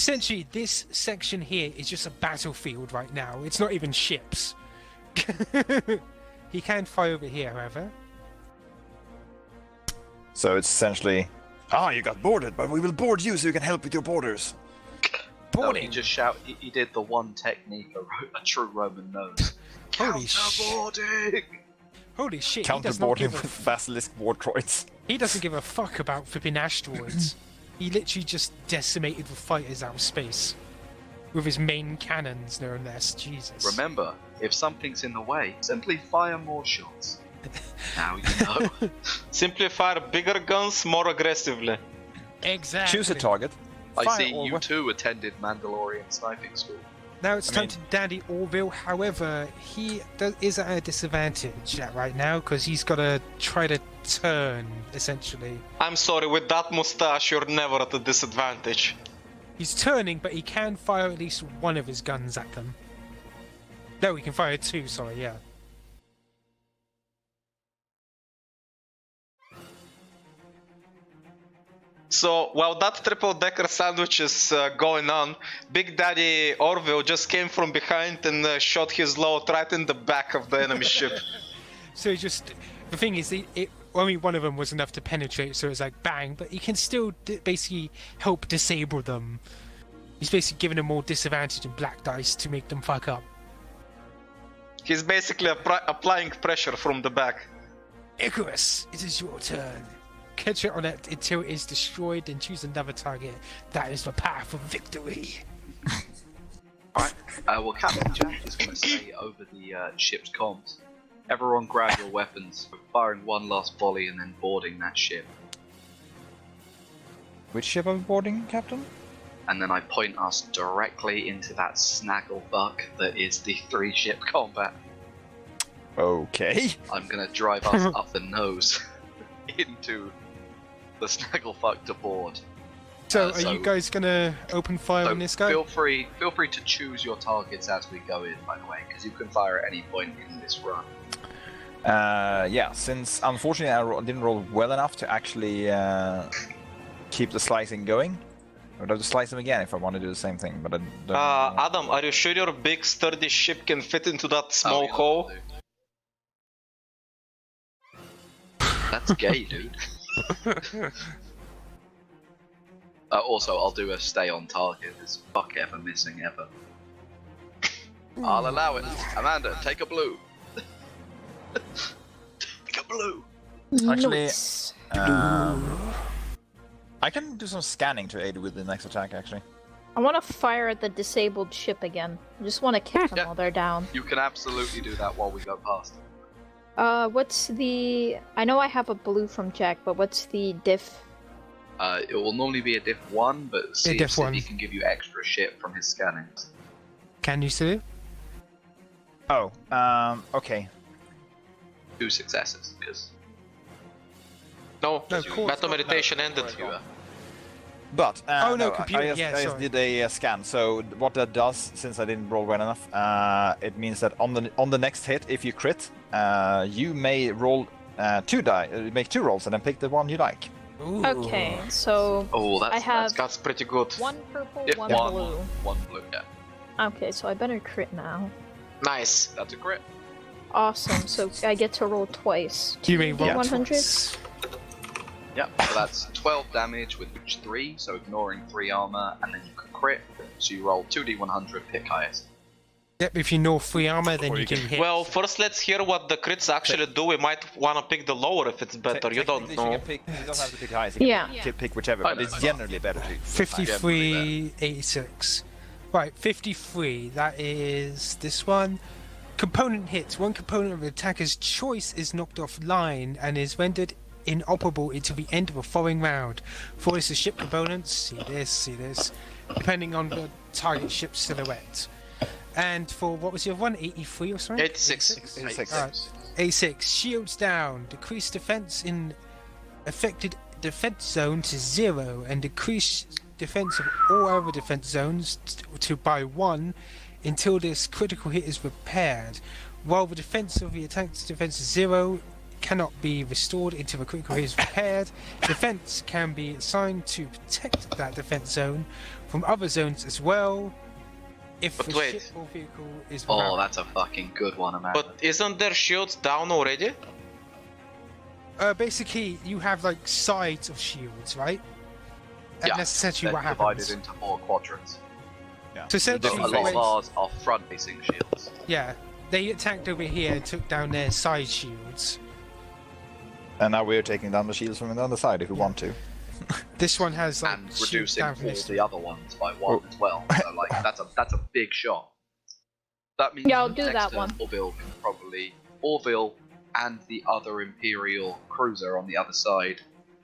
Essentially, this section here is just a battlefield right now. It's not even ships. He can fly over here, however. So it's essentially, you got boarded, but we will board you so you can help with your borders. Boarding. He just shout. He did the one technique a true Roman knows. Holy Counterboarding. Holy shit! He does not Counterboard him give with basilisk war droids. He doesn't give a fuck about flipping asteroids. He literally just decimated the fighters out of space with his main cannons, no less. Jesus. Remember, if something's in the way, simply fire more shots. Now you know. Simply fire bigger guns more aggressively. Exactly. Choose a target. I fire see all you we- too attended Mandalorian sniping school. Now it's time to Dandy Orville. However, he is at a disadvantage right now because he's got to try to turn, essentially. I'm sorry, with that mustache, you're never at a disadvantage. He's turning, but he can fire at least one of his guns at them. No, he can fire two, sorry, yeah. So, while that triple-decker sandwich is going on, Big Daddy Orville just came from behind and shot his load right in the back of the enemy ship. So the thing is, only one of them was enough to penetrate, so it's like bang, but he can still basically help disable them. He's basically giving them more disadvantage and black dice to make them fuck up. He's basically applying pressure from the back. Icarus, it is your turn. Catch it on it until it is destroyed and choose another target. That is the path of victory. Alright, well Captain Jack is going to say over the ship's comms, everyone grab your weapons, we're firing one last volley and then boarding that ship. Which ship are we boarding, Captain? And then I point us directly into that snagglebuck that is the 3-ship combat. Okay. I'm going to drive us up the nose into the snagglefuck to board. So, are you guys gonna open fire So on this guy? feel free to choose your targets as we go in, by the way, because you can fire at any point in this run. Yeah, since unfortunately I didn't roll well enough to actually keep the slicing going. I would have to slice them again if I want to do the same thing, but I don't Adam, are you sure your big sturdy ship can fit into that small yeah, hole? That's gay, dude. Also, I'll do a stay on target. There's fuck ever missing ever. I'll allow it. Amanda, take a blue. Take a blue. Actually, Nice. I can do some scanning to aid with the next attack, actually. I want to fire at the disabled ship again. I just want to kick them Yeah. while they're down. You can absolutely do that while we go past. What's the... I know I have a blue from Jack, but what's the diff? It will normally be a diff 1, but see diff if 1. he can give you extra shit from his scanning. Can you see? Oh, okay. 2 successes, because No, No, cool. Battle Meditation ended. But Oh, no, I computer, just, yeah, I just sorry. did a scan. So what that does, since I didn't roll well enough, it means that on the next hit, if you crit, you may roll 2 die, make 2 rolls, and then pick the one you like. Ooh. Okay, so oh, I have That's pretty good. one purple, diff one 1, blue. 1 blue, yeah. Okay, so I better crit now. Nice. That's a crit. Awesome, so I get to roll twice. You may roll 100? twice. Yep, so that's 12 damage with each 3, so ignoring 3 armor, and then you can crit, so you roll 2d100, pick highest. Yep, if you know free armor, then Or you you can can- hit. Well, first let's hear what the crits actually do. We might want to pick the lower if it's better. You don't Technically, know. You don't have to pick highest. You Yeah. can pick whichever, I but know, it's I know. generally better to. 53, 86. Right, 53. That is this one. Component hits. One component of the attacker's choice is knocked offline and is rendered inoperable until the end of a following round. For this, the ship components, see this, depending on the target ship's silhouette. And for what was the other one? 83 or something? 86. 86. Alright. 86. Shields down. Decrease defense in affected defense zone to 0 and decrease defense of all other defense zones to by 1 until this critical hit is repaired. While the defense of the attack's defense is 0, cannot be restored until a critical hit is repaired. Defense can be assigned to protect that defense zone from other zones as well. If But the wait. ship or vehicle is Oh, without- that's a fucking good one, Amanda. But isn't their shields down already? basically you have like sides of shields, right? And Yeah, that's essentially they're what divided happens. into 4 quadrants. Yeah. So essentially, A lot of Right. ours are front-facing shields. Yeah, they attacked over here and took down their side shields. And now we're taking down the shields from the other side if we want to. This one has like And shields reducing down from all this the other ones by 1 as well. So, like, that's a big shot. That means Yeah, I'll that do next that turn one. Orville can probably... Orville and the other Imperial cruiser on the other side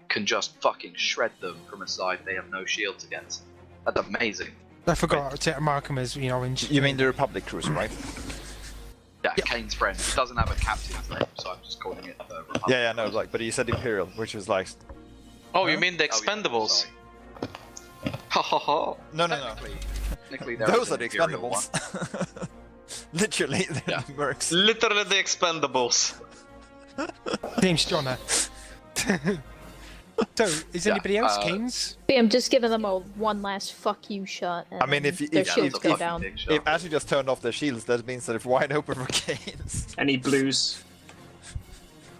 can just fucking shred them from a side they have no shields against. That's amazing. I forgot to mark them as orange. You mean the Republic cruiser, right? Yeah, Yep. Kane's friend. It doesn't have a captain's name, so I'm just calling it the Republic. Yeah, no, like, but you said Imperial, which was like, Oh, you Huh? mean the Oh, yeah, Expendables? sorry. Ha ha ha. no. Technically, there Those is are an the Imperial one. Expendables. Literally, they're Yeah. the mercs. Literally the Expendables. Name's Jonna. So, is Yeah, anybody else, uh, Kains? I'm just giving them a one last fuck you shot. And I mean, then if you- their if- shields if- go if- down. Big shot. If as you just turned off their shields, that means that it's wide open for Kains. Any blues?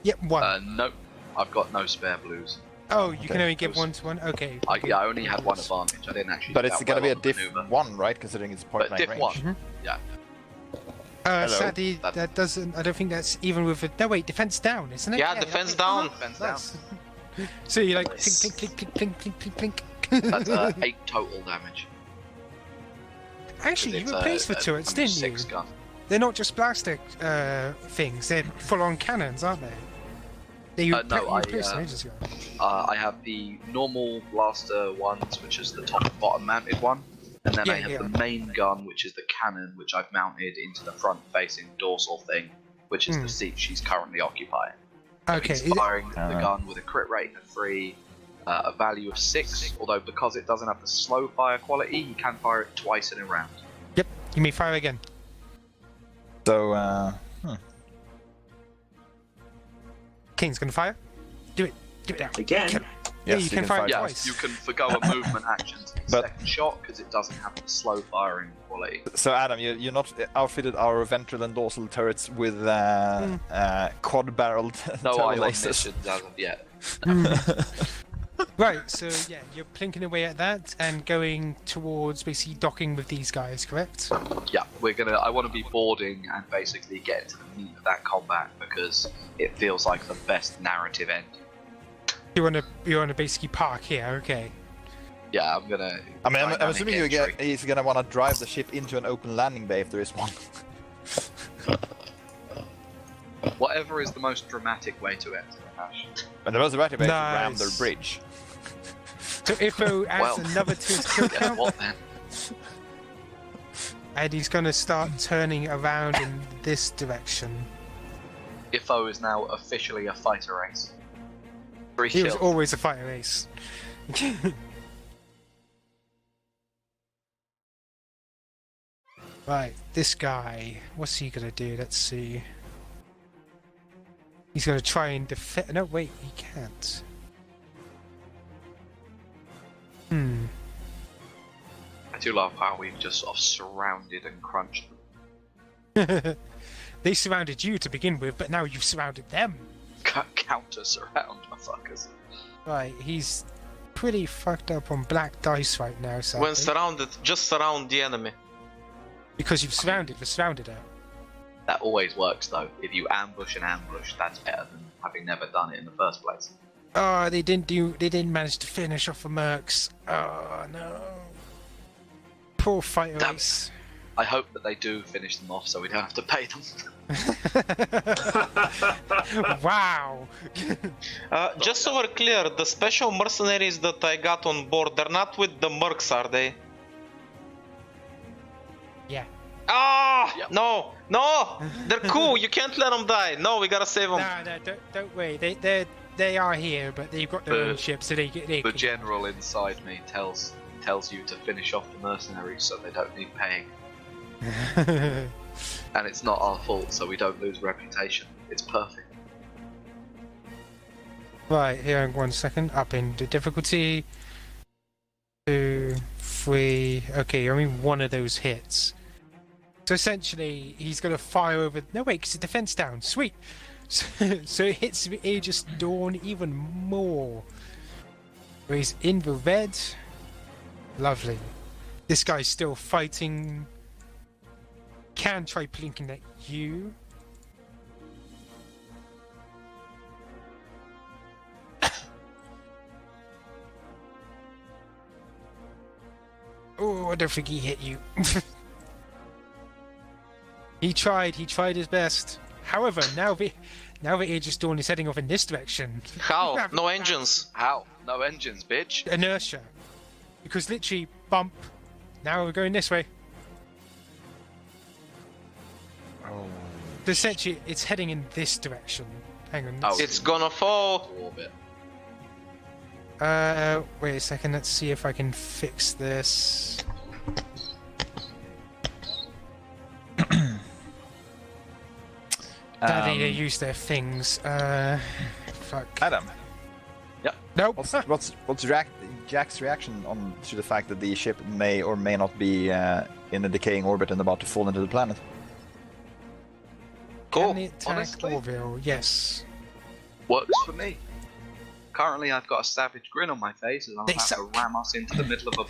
Yep, one. No, I've got no spare blues. Oh, you can okay. only give one to one? Okay. I only had one advantage. I didn't actually. But do it's that gonna well be a on the diff maneuver. 1, right? Considering it's point But blank diff range. 1. Yeah. Hello. Sadly, That- that doesn't. I don't think that's even with a. No, wait, defense down, isn't it? Yeah, defense down. Defense down. Nice. So you like Nice. clink, clink, clink, clink, clink, clink, clink. That's 8 total damage. Actually, you It's replaced the a turrets, didn't you? 6 gun. They're not just blaster things; they're full-on cannons, aren't they? You No, I, replaced them ages ago. I have the normal blaster ones, which is the top and bottom mounted one, and then I Yeah, have yeah. the main gun, which is the cannon, which I've mounted into the front-facing dorsal thing, which is the seat she's currently occupying. So Okay. he's is it- firing the gun with a crit rating of 3, a value of 6. Although because it doesn't have the slow fire quality, he can fire it twice in a round. Yep. You may fire again. So, King's gonna fire. Do it. Do it now. Again? Yeah, yes, you can fire it Yeah, twice. you can forgo a movement action to the But- second shot because it doesn't have the slow firing quality. so Adam, you're not outfitted our ventral and dorsal turrets with quad-barreled No turbo eye on lasers. missions as of yet. Right. So yeah, you're plinking away at that and going towards basically docking with these guys, correct? Yeah, I want to be boarding and basically get to the meat of that combat because it feels like the best narrative end. You wanna basically park here, okay? Yeah, I'm gonna. I mean, I'm dynamic assuming entry. he's gonna want to drive the ship into an open landing bay if there is one. Whatever is the most dramatic way to enter Ash. And the most dramatic way is to ram their Nice. bridge. So Ifo adds Well, another to his kill Guess count, what then? and he's gonna start turning around in this direction. Ifo is now officially a fighter race. 3 He kills. was always a fighter ace. Right, this guy. What's he gonna do? Let's see. He's gonna try and defend. No, wait, he can't. I do love how we've just sort of surrounded and crunched them. They surrounded you to begin with, but now you've surrounded them. Counter surround, motherfuckers. Right, he's pretty fucked up on black dice right now, sadly. When surrounded, just surround the enemy. Because you've surrounded her. That always works though. If you ambush an ambush, that's better than having never done it in the first place. Oh, they didn't manage to finish off the mercs. Oh no. Poor fighter Damn ace. I hope that they do finish them off so we don't have to pay them. Wow. Just so we're clear, the special mercenaries that I got on board, they're not with the mercs, are they? Yeah. Ah! Yep. No! No! They're cool, you can't let them die. No, we gotta save them. No, don't worry. They are here, but they've got their own The- ship, so they The can- general inside me tells you to finish off the mercenaries so they don't need paying. And it's not our fault, so we don't lose reputation. It's perfect. Right, here, 1 second. Up in the difficulty. 2, 3. Okay, only one of those hits. So essentially, he's going to fire over... No, wait, because the defense down. Sweet! So it hits the Aegis Dawn even more. Where he's in the red. Lovely. This guy's still fighting. Can try blinking at you. Oh, I don't think he hit you. He tried his best. However, now the Aegis Dawn is heading off in this direction. How? No engines. How? No engines, bitch. Inertia. Because literally, bump. Now we're going this way. Oh. So essentially, it's heading in this direction. Hang on. Oh. It's gonna fall. Orbit. Wait a second. Let's see if I can fix this. Daddy, they use their things. Fuck. Adam, Nope. what's Jack's reaction on to the fact that the ship may or may not be in a decaying orbit and about to fall into the planet? Cool. Can it attack Honestly? Orville? Yes. Works for me. Currently, I've got a savage grin on my face as I'm They about suck. to ram us into the middle of a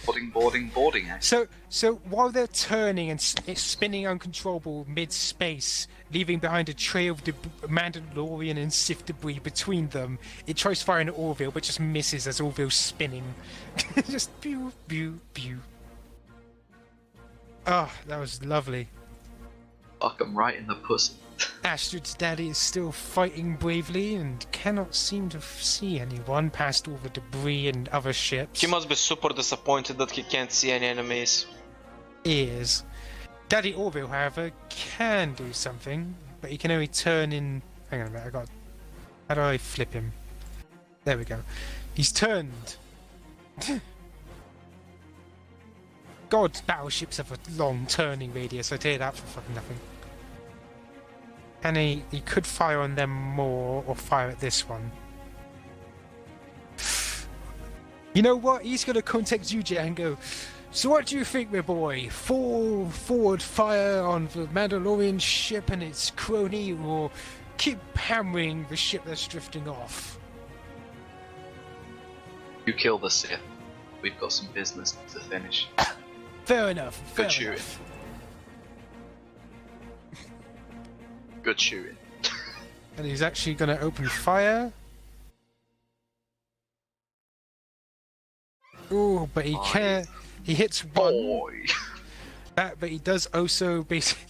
boarding action. So while they're turning and it's spinning uncontrollable mid-space, leaving behind a trail of Mandalorian and Sith debris between them, it tries firing at Orville, but just misses as Orville's spinning. Just pew, pew, pew. Oh, that was lovely. Fuck 'em right in the pussy. Astrid's daddy is still fighting bravely and cannot seem to see anyone past all the debris and other ships. He must be super disappointed that he can't see any enemies. Is. Daddy Orville, however, can do something, but he can only turn in... Hang on a minute, how do I flip him? There we go. He's turned. God's battleships have a long turning radius, I tell you that for fucking nothing. And he could fire on them more, or fire at this one. You know what? He's gonna contact Yuja and go, so what do you think, my boy? Full forward fire on the Mandalorian ship and its crony, or keep hammering the ship that's drifting off? You kill the Sith. We've got some business to finish. Fair enough. Good Fair shooting. enough. Good shooting. And he's actually gonna open fire. Oh, but he Boy. can't. He hits one. Boy. But he does also basically.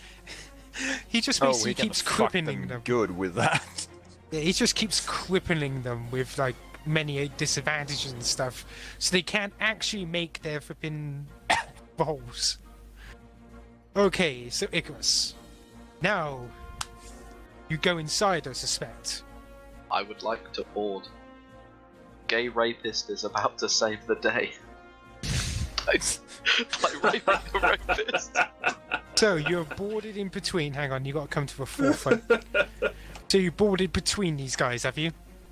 He just Oh, basically we can keeps fuck crippling them. good with that. Yeah, he just keeps crippling them with like many disadvantages and stuff, so they can't actually make their flipping rolls. Okay, so Icarus. Now, you go inside, I suspect. I would like to board. Gay rapist is about to save the day. by raping the rapist. So you're boarded in between. Hang on, you got to come to the forefront. So you boarded between these guys, have you?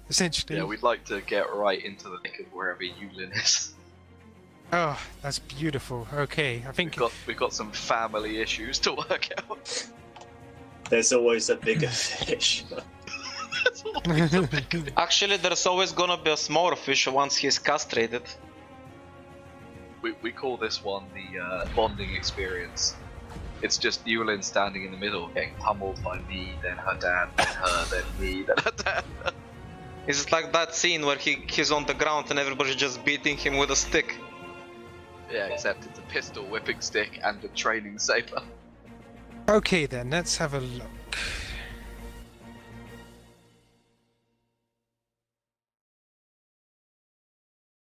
Essentially. Yeah, we'd like to get right into the thick of wherever Yulin is. Oh, that's beautiful. Okay, I think. We've got some family issues to work out. There's always a bigger fish. Actually, there's always gonna be a smaller fish once he's castrated. We call this one the bonding experience. It's just Yulin standing in the middle, getting pummeled by me, then her dad, then her, then me, then her dad. It's like that scene where he's on the ground and everybody's just beating him with a stick. Yeah, except it's a pistol whipping stick and a training saber. Okay then, let's have a look.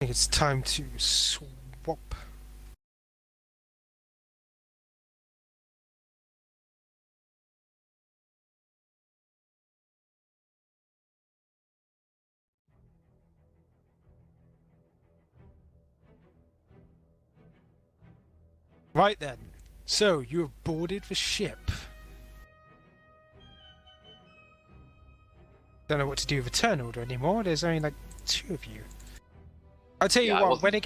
I think it's time to swap. Right then, so you have boarded the ship. Don't know what to do with a turn order anymore. There's only like 2 of you. I'll tell you Yeah, what. When it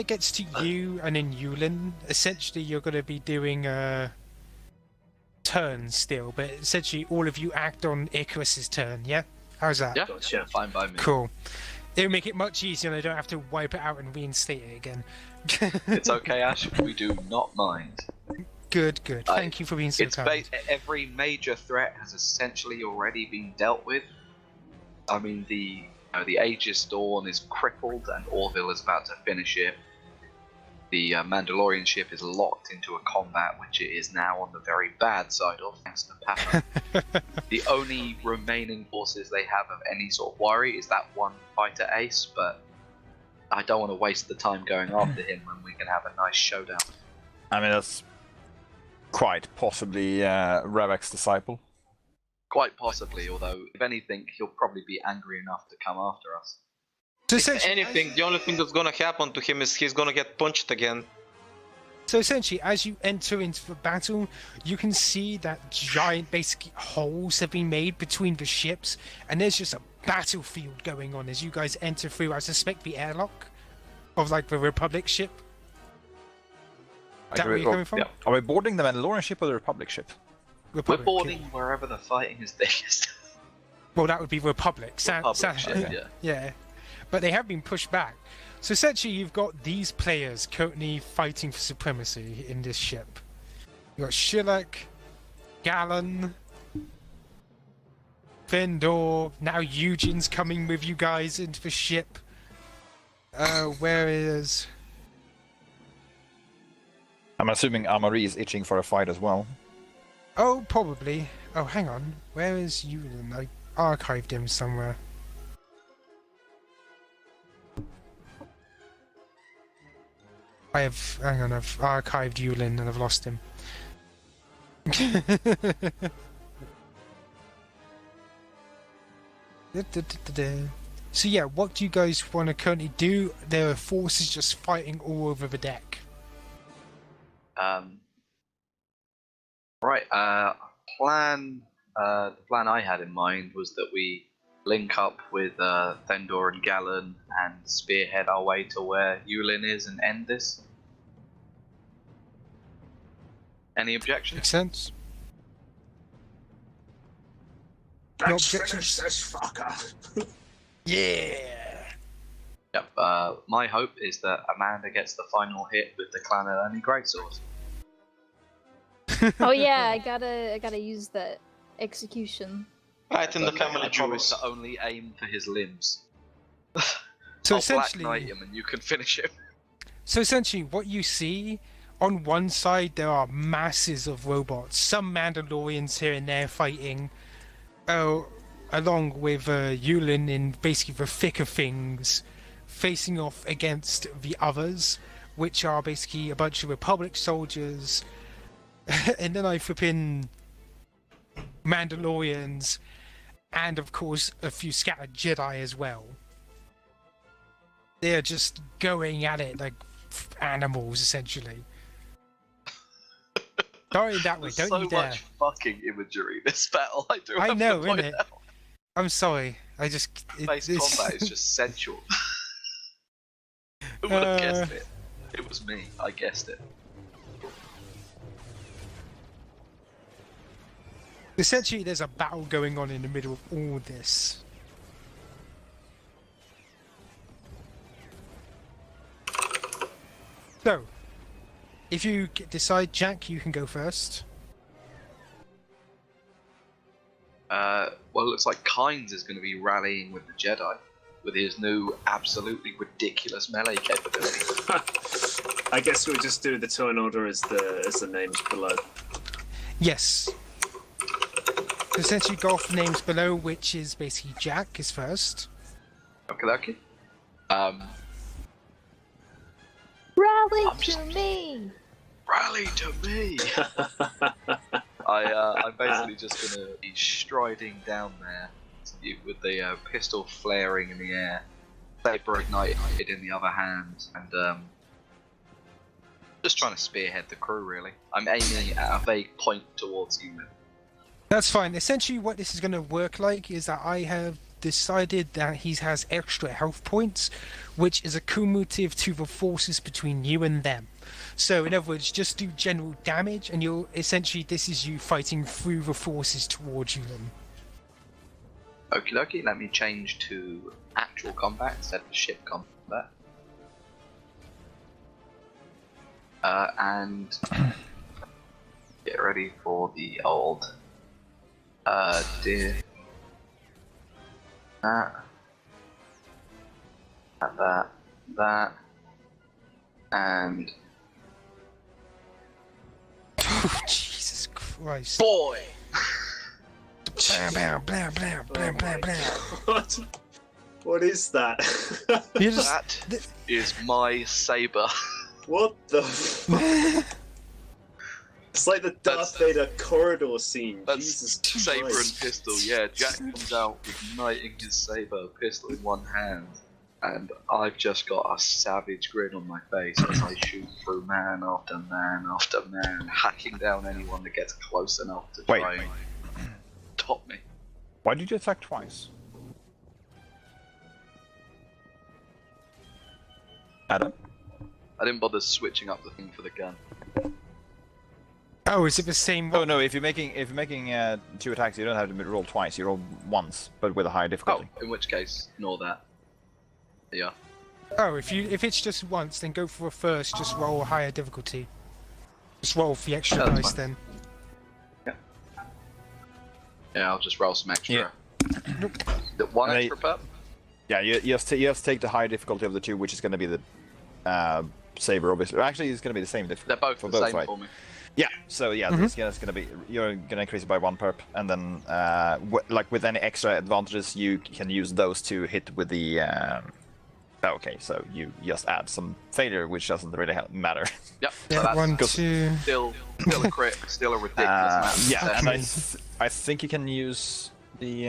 gets to you and then Yulin, essentially you're going to be doing turns still, but essentially all of you act on Icarus's turn. Yeah, how's that? Yeah, Gotcha. fine by me. Cool. It'll make it much easier, and I don't have to wipe it out and reinstate it again. It's okay, Ash. We do not mind. Good. Thank you for being so It's kind. every major threat has essentially already been dealt with. I mean, the Aegis Dawn is crippled, and Orville is about to finish it. The Mandalorian ship is locked into a combat, which it is now on the very bad side of, thanks to Papa. The only remaining forces they have of any sort of worry is that one fighter ace, but I don't want to waste the time going after him when we can have a nice showdown. I mean, that's quite possibly Ravak's disciple. Quite possibly, although if anything, he'll probably be angry enough to come after us. So If essentially, anything, the only thing that's gonna happen to him is he's gonna get punched again. as you enter into the battle, you can see that giant, basically, holes have been made between the ships, and there's just a battlefield going on as you guys enter through, I suspect, the airlock of, like, the Republic ship. Is that where you're coming from? Yeah. Are we boarding the Mandalorian ship or the Republic ship? Republic. We're boarding wherever the fighting is thickest. Well, that would be Republic. Republic ship, yeah. Yeah. But they have been pushed back. So essentially, you've got these players currently fighting for supremacy in this ship. You've got Shilak, Gallon, Fendor, now Eugene's coming with you guys into the ship. Where is... I'm assuming Amari is itching for a fight as well. Oh, probably. Oh, hang on. Where is Yulin? I archived him somewhere. Hang on, I've archived Yulin and I've lost him. So yeah, what do you guys want to currently do? There are forces just fighting all over the deck. Right. The plan I had in mind was that we link up with Thendor and Gallon and spearhead our way to where Yulin is and end this. Any objections? Makes sense? No Let's objections? finish this fucker. Yeah! Yep. My hope is that Amanda gets the final hit with the Clan Aleni Greatsword. Oh yeah, I gotta use that execution. Right in the I family promise jewels. to only aim for his limbs. So I'll Black essentially, Knight him and you can finish him. what you see, on one side there are masses of robots, some Mandalorians here and there fighting, along with Yulin in basically the thick of things, facing off against the others, which are basically a bunch of Republic soldiers, and then I flip in Mandalorians, and of course a few scattered Jedi as well. They're just going at it like animals, essentially. Don't that way, There's don't so you dare. much fucking imagery in this battle. I do I have know, to point innit? out. I'm sorry, I just... Space it's- combat is just sensual. Who would have guessed it? It was me. I guessed it. Essentially, there's a battle going on in the middle of all this. So, if you decide, Jack, you can go first. Well, it looks like Kains is going to be rallying with the Jedi with his new absolutely ridiculous melee capability. I guess we'll just do the turn order as the names below. Yes. Essentially, go off the names below, which is basically Jack is first. Okay. Rally I'm just- to me! Rally to me! I'm basically just going to be striding down there with the pistol flaring in the air, saber ignited in the other hand, and just trying to spearhead the crew, really. I'm aiming at a vague point towards you. That's fine. Essentially, what this is going to work like is that I have decided that he has extra health points, which is a cumulative to the forces between you and them. So, in other words, just do general damage, and you'll essentially this is you fighting through the forces towards you. Then. Okie dokie. Let me change to actual combat instead of ship combat. And get ready for the old dear. That, and Oh, Jesus Christ! boy. Blam, blam, blam, blam, blam, blam, blam. What? What is that? You just That is my saber. What the? It's like the Darth Vader corridor scene. That's Jesus saber Christ. and pistol. Yeah, Jack comes out igniting his saber, pistol in one hand, and I've just got a savage grin on my face as I shoot through man after man after man, hacking down anyone that gets close enough to try and top me. Why did you attack twice? Adam? I didn't bother switching up the thing for the gun. Oh, is it the same? Oh no! If you're making 2 attacks, you don't have to roll twice. You roll once, but with a higher Oh, difficulty. in which case, ignore that. Yeah. Oh, if it's just once, then go for a first. Just roll a higher difficulty. Just roll for the extra Yeah, that's dice fine. then. Yeah, I'll just roll some extra. Yeah. The one And extra perp? Yeah, you have to take the higher difficulty of the 2, which is going to be the saber, obviously. Actually, it's going to be the same difficulty. They're both for the both, same right? for me. Yeah. So yeah, it's going to be you're going to increase it by 1 perp, and then like with any extra advantages, you can use those to hit with the. Okay, so you just add some failure, which doesn't really matter. Yep. So Yeah, that's 1, good. 2. still a crit, still a ridiculous amount of Yeah, and success. I think you can use the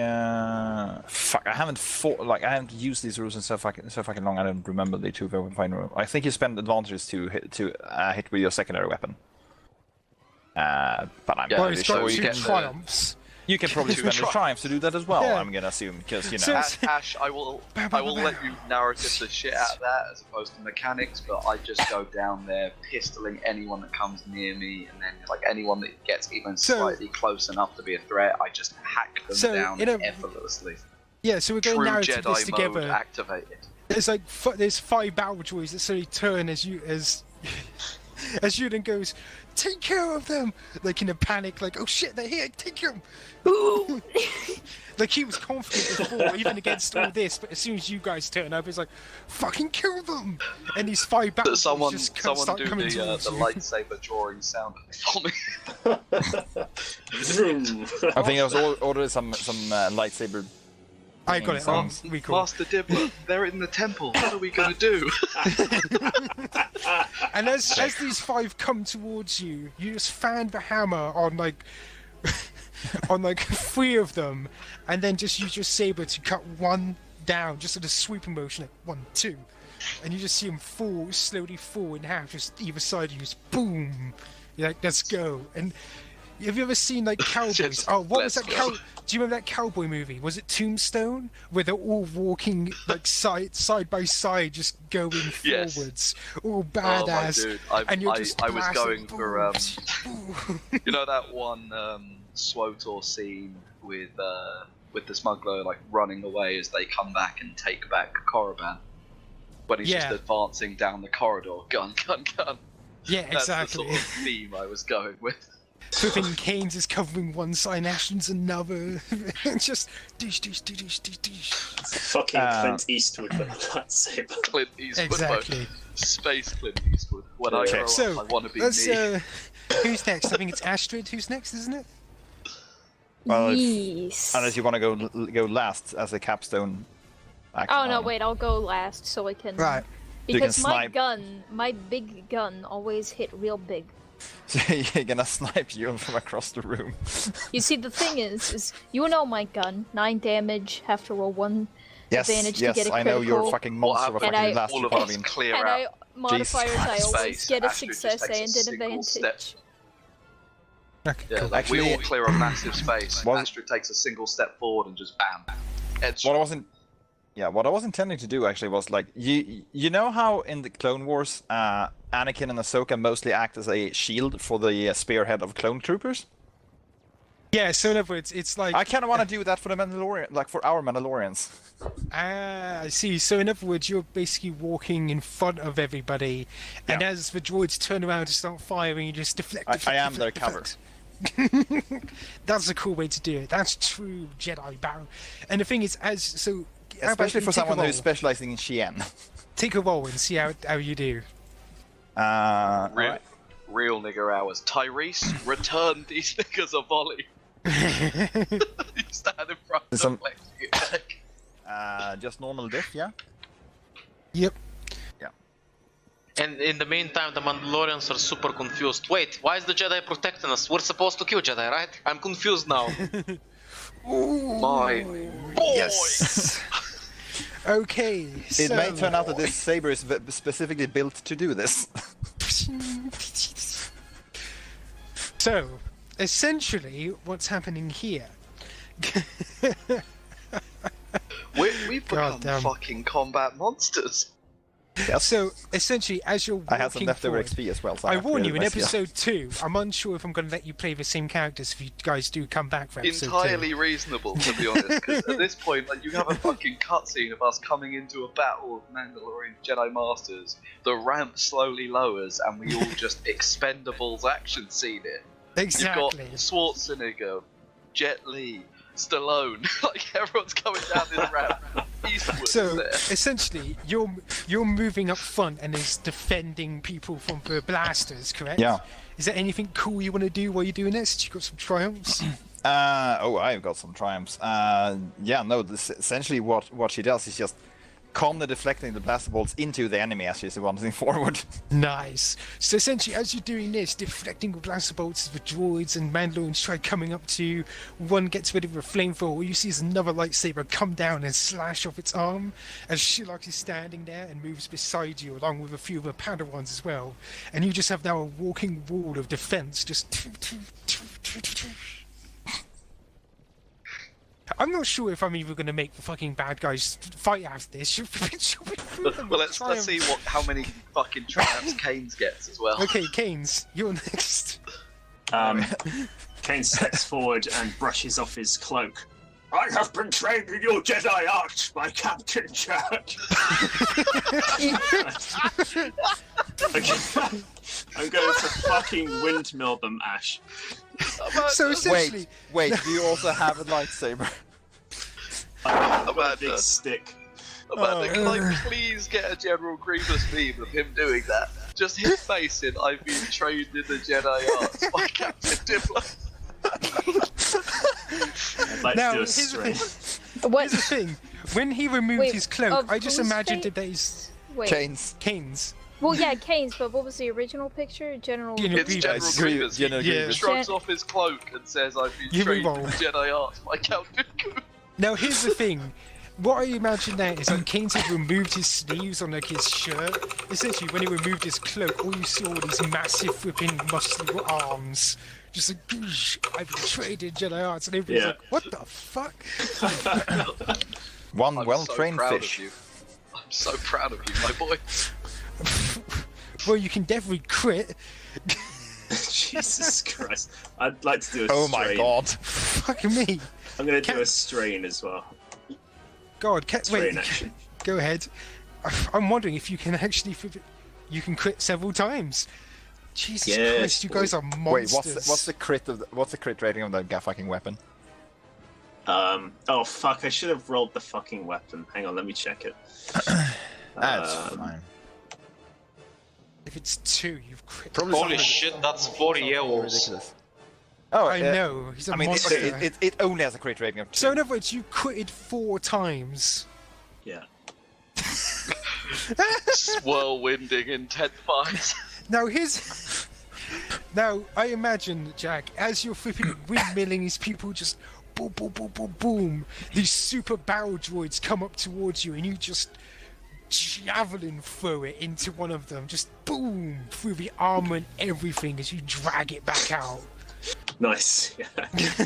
fuck. I haven't used these rules in so fucking long. I don't remember the 2 very fine rule. I think you spend advantages to hit with your secondary weapon. But I'm Yeah, Well, pretty it's sure got you 2 can. triumphs. You can probably Two spend the triumphs. triumphs to do that as well. Yeah. I'm gonna assume because you know. So- Ash, I will let you narrative the shit out of that as opposed to mechanics, but I just go down there pistoling anyone that comes near me, and then like anyone that gets even So- slightly close enough to be a threat, I just hack them So, down in a- effortlessly. Yeah, so we're going True to narrative this Jedi mode together. activated. There's like there's 5 battle droids that suddenly turn as Yudan goes, take care of them! Like in a panic, like, oh shit, they're here, take them! Like he was confident before, even against all this, but as soon as you guys turn up, he's like, fucking kill them! And these 5 battle droids Someone just do coming the towards you. lightsaber drawing sound for me. Vroom. I think I was ordered some lightsaber. I got it, Sounds- we cool. Master Dibler, they're in the temple. What are we gonna do? And as these 5 come towards you, you just fan the hammer on like on like 3 of them, and then just use your saber to cut 1 down, just at a sweeping motion, like 1, 2, and you just see them slowly fall in half, just either side of you, just boom. You're like, let's go. And have you ever seen like cowboys? Just, Oh, what was that? let's go. Do you remember that cowboy movie? Was it Tombstone, where they're all walking like side by side, just going Yes. forwards, all Oh my badass, dude, and you're just I was blasting, going for boom. you know that one SWOTOR scene with the smuggler like running away as they come back and take back Korriban when he's just Yeah. advancing down the corridor, gun. Yeah, That's exactly. the sort of theme I was going with. Flipping Kains is covering one side, Ashton's another. And just dish. Fucking Clint Eastwood with a lightsaber. Clint Eastwood, Exactly. Space Clint Eastwood. When I Okay. grow So, up, I want to be let's, me. who's next? I think it's Astrid who's next, isn't it? Well, Yes. unless you want to go last as a capstone. Action. Oh no, wait, I'll go last so I can. Right. You can Because my snipe. gun, my big gun, always hit real big. So you're gonna snipe you from across the room. You see, the thing is you know my gun, 9 damage, have to roll 1 Yes, advantage to yes, get a I know you're a critical. fucking monster of a What fucking happened? last All of Republican. us clear And out. I modifiers, I Christ. always Space. get a Astrid just success takes a and an single advantage. step. Okay, Yeah, cool. like we Actually- all clear a massive space. Was- Astrid takes a single step forward and just bam. What I wasn't. Yeah, what I was intending to do actually was like you know how in the Clone Wars, Anakin and Ahsoka mostly act as a shield for the spearhead of clone troopers. Yeah, so in other words, it's like I kind of want to do that for the Mandalorian, like for our Mandalorians. I see. So in other words, you're basically walking in front of everybody, and Yeah. as the droids turn around to start firing, you just deflect. I am their cover. That's a cool way to do it. That's true Jedi battle. And the thing is, how about Especially you for take a someone roll? who's specializing in Xi'an. Take a roll and see how you do. Real, real nigger hours. Tyrese, return these niggas a volley. You stand in front of Some- flexing it back. Just normal diff, yeah. Yep. And in the meantime, the Mandalorians are super confused. Wait, why is the Jedi protecting us? We're supposed to kill Jedi, right? I'm confused now. My boy! Yes. Okay. It may turn out that this saber is specifically built to do this. So, essentially, what's happening here? We've become Goddamn. fucking combat monsters. Yes. So, essentially, as you're walking I had some leftover forward, XP as well. So I have to warn get you, in the rest, yeah. episode 2, I'm unsure if I'm going to let you play the same characters if you guys do come back for episode 2. Entirely reasonable, to be honest. Because at this point, like, you have a fucking cutscene of us coming into a battle of Mandalorian Jedi Masters. The ramp slowly lowers, and we all just Expendables action scene it. Exactly. You've got Schwarzenegger, Jet Li, Stallone. Like, everyone's coming down this ramp. Eastwood So there. essentially, you're moving up front and is defending people from the blasters, correct? Yeah. Is there anything cool you want to do while you're doing this? You got some triumphs? I've got some triumphs. Yeah, no. Essentially, what she does is just calmly deflecting the blaster bolts into the enemy as she's advancing forward. Nice. So essentially, as you're doing this, deflecting with blaster bolts, the droids and Mandalorians try coming up to you. One gets rid of a flamethrower. All you see is another lightsaber come down and slash off its arm as Shiloh is standing there and moves beside you, along with a few of the Padawans as well. And you just have now a walking wall of defense, just. I'm not sure if I'm even going to make the fucking bad guys fight after this. Well, let's see how many fucking triumphs Kains gets as well. Okay, Kains, you're next. Kains steps forward and brushes off his cloak. I have been trained in your Jedi art by Captain Jack. Okay. I'm going to fucking windmill them, Ash. So essentially, Wait. Do you also have a lightsaber? I've got a Amanda. big stick. Amanda, can I please get a General Grievous meme of him doing that? Just his face in I've been trained in the Jedi arts by Captain Dibler. I'd like now to do a here's the string. thing. What? Here's the thing. When he removed Wait, his cloak, of I just whose imagined face? that he's Wait. Kains. Well, yeah, Kains, but what was the original picture? General. General It's General Grievous. Grievous. General He Grievous. shrugs off his cloak and says I've been You trained in re-roll. the Jedi arts by Captain Dooku. Now here's the thing. What I imagine there is like Kains had removed his sleeves on like his shirt. Essentially, when he removed his cloak, all you saw were these massive flipping muscular arms. Just like, "Goosh, I've been trained in Jedi arts," and everybody's Yeah. like, "What the fuck?" One I'm well-trained so proud fish. Of you. I'm so proud of you, my boy. Well, you can definitely crit. Jesus Christ. I'd like to do a Oh strain. my god. Fucking me. I'm going to do a strain as well. God, Strain wait. action. Go ahead. I'm wondering if you can actually you can crit several times. Jesus Yes, Christ, you guys are Wait, monsters. what's the crit rating of that fucking weapon? Oh fuck, I should have rolled the fucking weapon. Hang on, let me check it. That's fine. If it's 2, you've crit. Probably Holy something shit, that's 4 years. ridiculous. Oh, I know, he's a I mean, monster. it only has a crit rating of 2. So in other words, you critted 4 times. Yeah. Whirlwinding intense fights. Now Now, I imagine, Jack, as you're flipping windmilling these people just boom, boom, boom, boom, boom, these super barrel droids come up towards you and you just javelin throw it into one of them, just boom, through the armor and everything as you drag it back out. Nice. Yeah.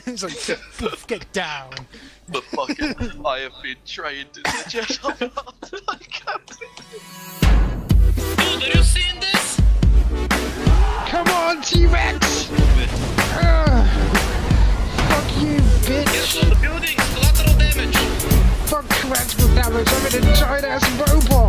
It's like, get down. But fucking, I have been trained in the Jedi Master. I can't Dude, have you seen this? Come on, T-Rex! Fuck you, bitch! Yes, on the buildings, collateral damage. Fuck collateral damage, I'm an giant ass robot!